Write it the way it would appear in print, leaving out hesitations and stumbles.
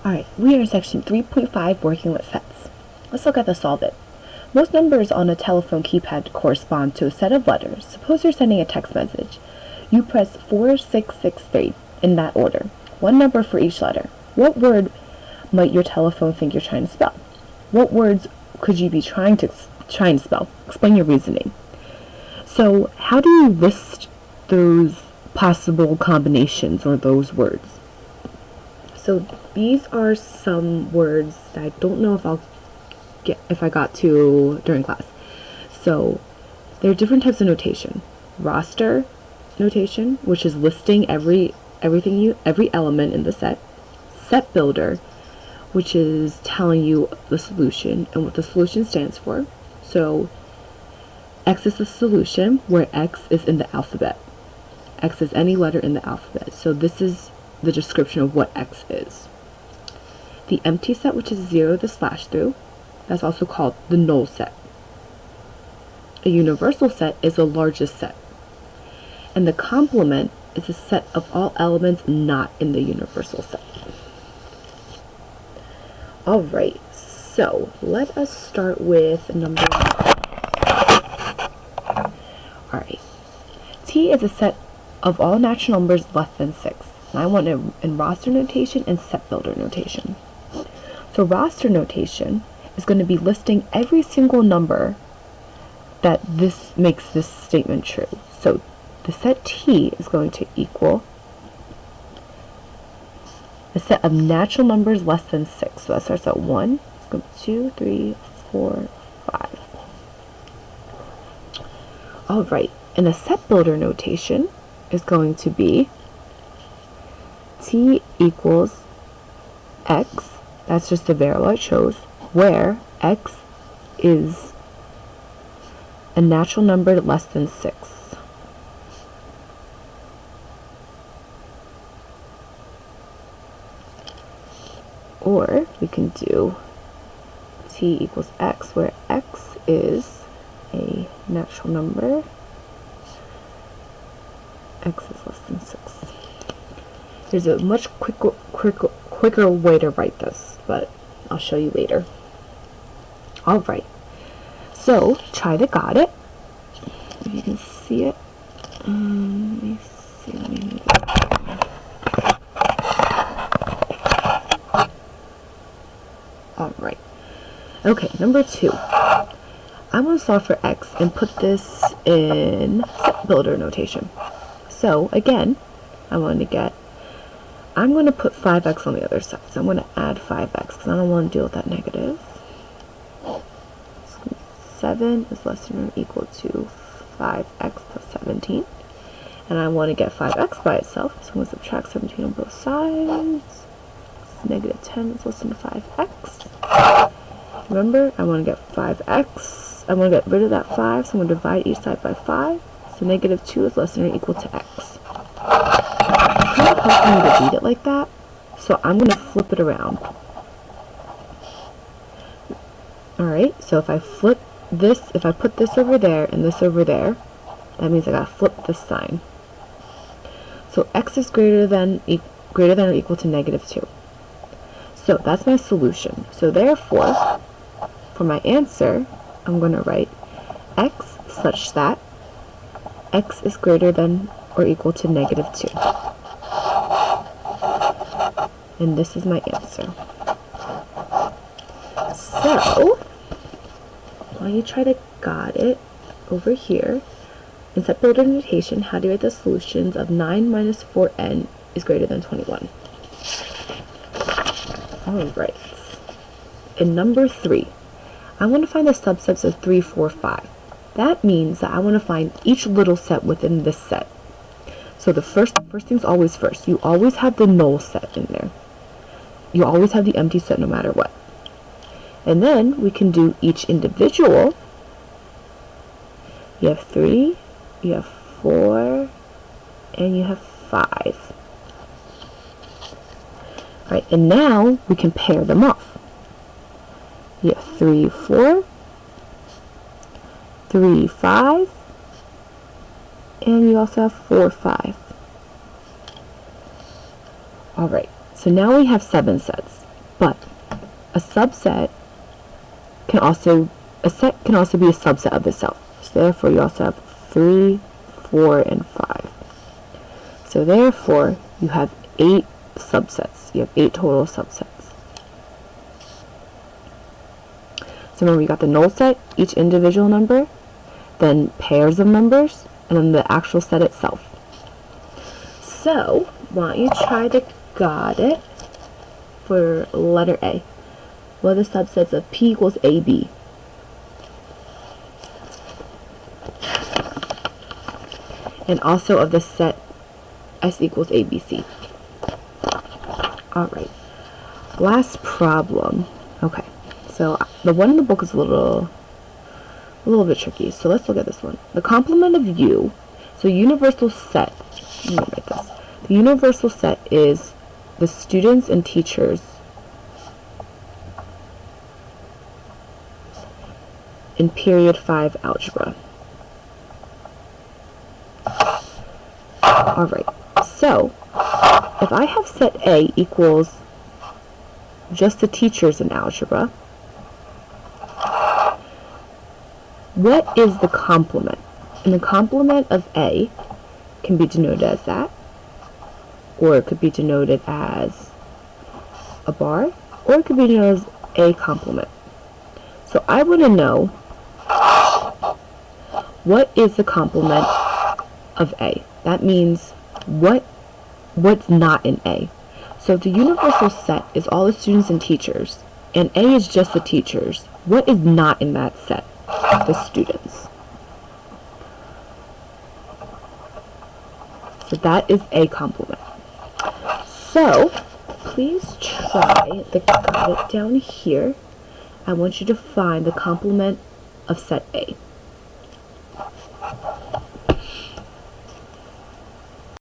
Alright, we are in section 3.5, working with sets. Let's look at the solve it. Most numbers on a telephone keypad correspond to a set of letters. Suppose you're sending a text message. You press 4663 in that order, one number for each letter. What word might your telephone think you're trying to spell? What words could you be trying to spell? Explain your reasoning. So how do you list those possible combinations or those words? So these are some words that I don't know if I got to during class. So there are different types of notation. Roster notation, which is listing every element in the set. Set builder, which is telling you the solution and what the solution stands for. So X is the solution, where X is in the alphabet. X is any letter in the alphabet. So this is the description of what X is. The empty set, which is 0, the slash through, that's also called the null set. A universal set is the largest set. And the complement is a set of all elements not in the universal set. Alright, so let us start with number 1. Alright, T is a set of all natural numbers less than 6. And I want it in roster notation and set builder notation. So roster notation is going to be listing every single number that this makes this statement true. So the set T is going to equal a set of natural numbers less than 6. So that starts at 1, 2, 3, 4, 5. Alright, and the set builder notation is going to be T equals X, that's just the variable I chose, where X is a natural number less than 6. Or we can do T equals X, where X is a natural number. X is less than 6. There's a much quicker way to write this, but I'll show you later. Alright, so try to got it. If you can see it. Let me see. Let me move it. Alright. Okay, number 2. I'm going to solve for X and put this in set builder notation. So again, I'm going to put 5x on the other side. So I'm going to add 5x because I don't want to deal with that negative. 7 is less than or equal to 5x plus 17. And I want to get 5x by itself. So I'm going to subtract 17 on both sides. Negative 10 is less than 5x. Remember, I want to get 5x. I want to get rid of that 5, so I'm going to divide each side by 5. So negative 2 is less than or equal to x. It's kind of hard for me to read it like that, so I'm going to flip it around. Alright, so if I flip this, if I put this over there and this over there, that means I got to flip this sign. So x is greater than or equal to negative 2. So that's my solution. So therefore, for my answer, I'm going to write x such that x is greater than or equal to negative 2. And this is my answer. So, while you try to got it over here, in set builder notation, how do you write the solutions of 9 minus 4n is greater than 21? Alright. In number 3, I want to find the subsets of 3, 4, 5. That means that I want to find each little set within this set. So the first thing's always first. You always have the null set in there. You always have the empty set no matter what. And then we can do each individual. You have 3, you have 4, and you have 5. Right, and now we can pair them off. You have 3, 4, 3, 5, and you also have 4, 5. Alright, so now we have 7 sets. But a set can also be a subset of itself. So therefore you also have 3, 4, and 5. So therefore you have 8 subsets. You have 8 total subsets. So remember, you got the null set, each individual number, then pairs of numbers, and then the actual set itself. So why don't you try to got it for letter A? What are the subsets of P equals AB? And also of the set S equals ABC. Alright. Last problem. Okay. So the one in the book is a little bit tricky. So let's look at this one. The complement of U. So universal set. Let me write this. The universal set is the students and teachers in period 5 algebra. Alright, so if I have set A equals just the teachers in algebra, what is the complement? And the complement of A can be denoted as that, or it could be denoted as a bar, or it could be denoted as A complement. So I want to know what is the complement of A. That means what's not in A. So the universal set is all the students and teachers, and A is just the teachers. What is not in that set? The students. So that is A complement. So please try the got it down here. I want you to find the complement of set A.